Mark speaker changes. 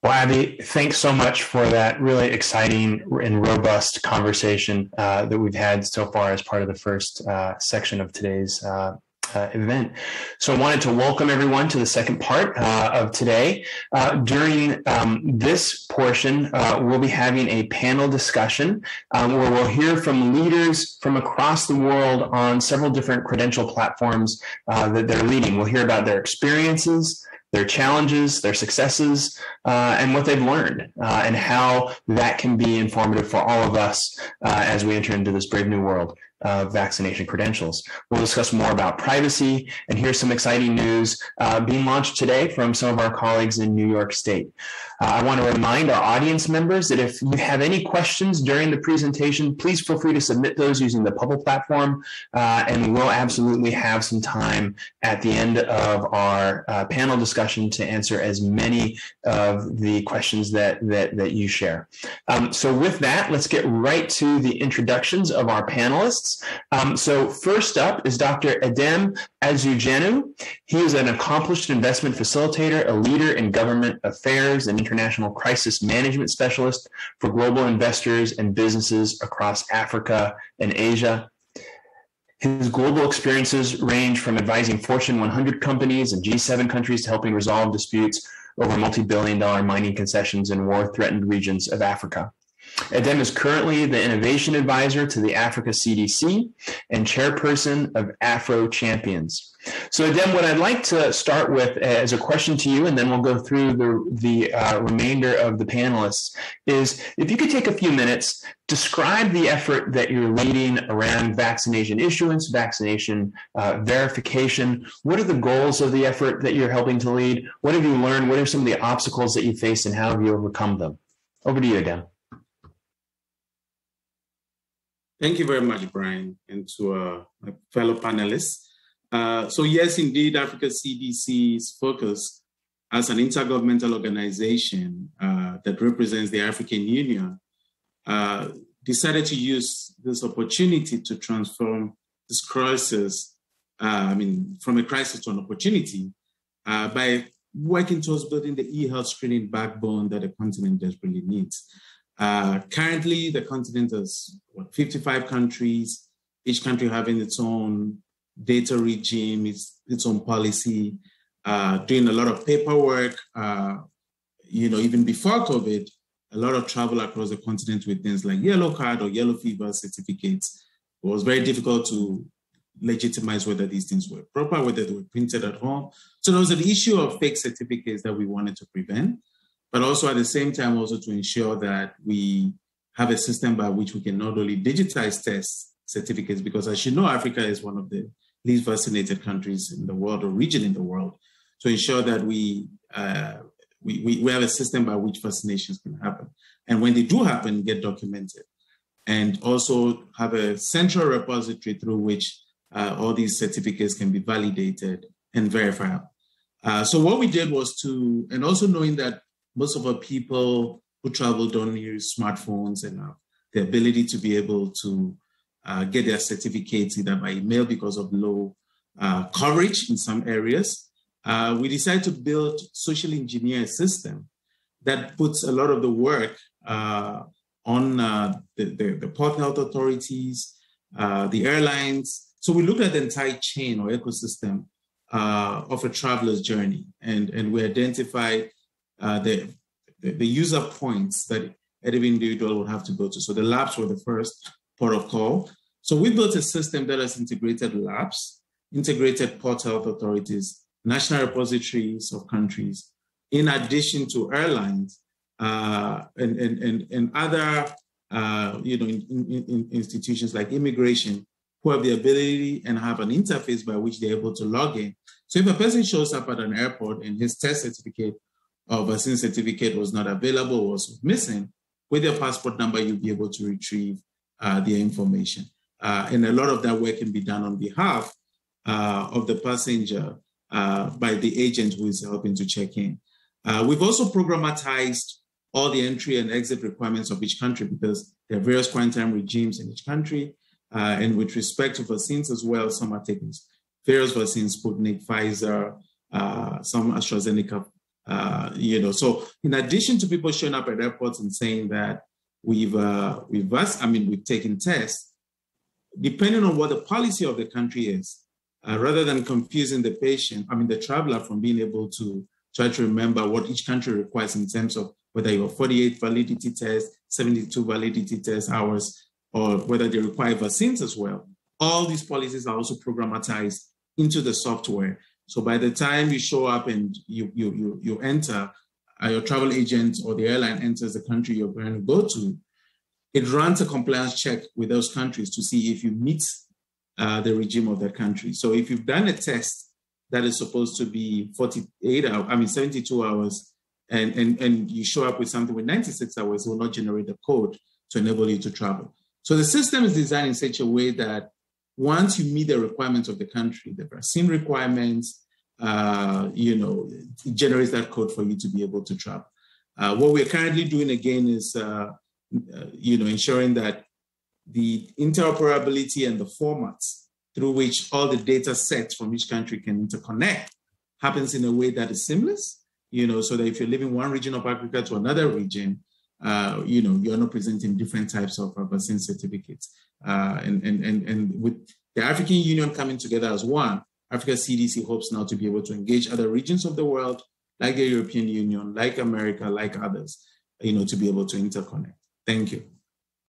Speaker 1: Well, Abby, thanks so much for that really exciting and robust conversation that we've had so far as part of the first section of today's event. So I wanted to welcome everyone to the second part of today. During this portion, we'll be having a panel discussion where we'll hear from leaders from across the world on several different credential platforms that they're leading. We'll hear about their experiences, their challenges, their successes, and what they've learned, and how that can be informative for all of us as we enter into this brave new world of vaccination credentials. We'll discuss more about privacy, and here's some exciting news being launched today from some of our colleagues in New York State. I want to remind our audience members that if you have any questions during the presentation, please feel free to submit those using the Public platform, and we'll absolutely have some time at the end of our panel discussion to answer as many of the questions that you share. So with that, let's get right to the introductions of our panelists. So first up is Dr. Edem Adzogenu. He is an accomplished investment facilitator, a leader in government affairs, and international crisis management specialist for global investors and businesses across Africa and Asia. His global experiences range from advising Fortune 100 companies and G7 countries to helping resolve disputes over multi-billion-dollar mining concessions in war-threatened regions of Africa. Edem is currently the Innovation Advisor to the Africa CDC and Chairperson of Afro Champions. So Edem, what I'd like to start with as a question to you, and then we'll go through the remainder of the panelists, is if you could take a few minutes, describe the effort that you're leading around vaccination issuance, vaccination verification. What are the goals of the effort that you're helping to lead? What have you learned? What are some of the obstacles that you face, and how have you overcome them? Over to you, Edem.
Speaker 2: Thank you very much, Brian, and to my fellow panelists. So yes, indeed, Africa CDC's focus as an intergovernmental organization that represents the African Union decided to use this opportunity to transform this crisis, from a crisis to an opportunity by working towards building the e-health screening backbone that the continent desperately needs. Currently, the continent has 55 countries, each country having its own data regime, its own policy, doing a lot of paperwork. Even before COVID, a lot of travel across the continent with things like yellow card or yellow fever certificates. It was very difficult to legitimize whether these things were proper, whether they were printed at home. So there was an issue of fake certificates that we wanted to prevent, but also at the same time also to ensure that we have a system by which we can not only digitize test certificates, because as you know, Africa is one of the least vaccinated countries in the world or region in the world, to ensure that we have a system by which vaccinations can happen. And when they do happen, get documented. And also have a central repository through which all these certificates can be validated and verified. So what we did was and also knowing that most of our people who travel don't use smartphones and the ability to be able to get their certificates either by email because of low coverage in some areas. We decided to build socially engineer a system that puts a lot of the work on the port health authorities, the airlines. So we looked at the entire chain or ecosystem of a traveler's journey, and we identified the user points that every individual would have to go to. So the labs were the first port of call. So we built a system that has integrated labs, integrated port health authorities, national repositories of countries, in addition to airlines and other institutions like immigration, who have the ability and have an interface by which they're able to log in. So if a person shows up at an airport and his test certificate or vaccine certificate was not available or was missing, with your passport number, you'll be able to retrieve the information. And a lot of that work can be done on behalf of the passenger by the agent who is helping to check in. We've also programmatized all the entry and exit requirements of each country, because there are various quarantine regimes in each country. And with respect to vaccines as well, some are taking various vaccines, Sputnik, Pfizer, some AstraZeneca So in addition to people showing up at airports and saying that we've taken tests, depending on what the policy of the country is, rather than confusing the traveler from being able to try to remember what each country requires in terms of whether you have 48 validity tests, 72 validity test hours, or whether they require vaccines as well. All these policies are also programmatized into the software. So by the time you show up and you enter, your travel agent or the airline enters the country you're going to go to, it runs a compliance check with those countries to see if you meet the regime of that country. So if you've done a test that is supposed to be 72 hours, and you show up with something with 96 hours, it will not generate the code to enable you to travel. So the system is designed in such a way that once you meet the requirements of the country, the vaccine requirements, it generates that code for you to be able to travel. What we're currently doing again is, ensuring that the interoperability and the formats through which all the data sets from each country can interconnect happens in a way that is seamless, so that if you're living one region of Africa to another region, you're not presenting different types of vaccine certificates. And with the African Union coming together as one, Africa CDC hopes now to be able to engage other regions of the world, like the European Union, like America, like others, to be able to interconnect. Thank you.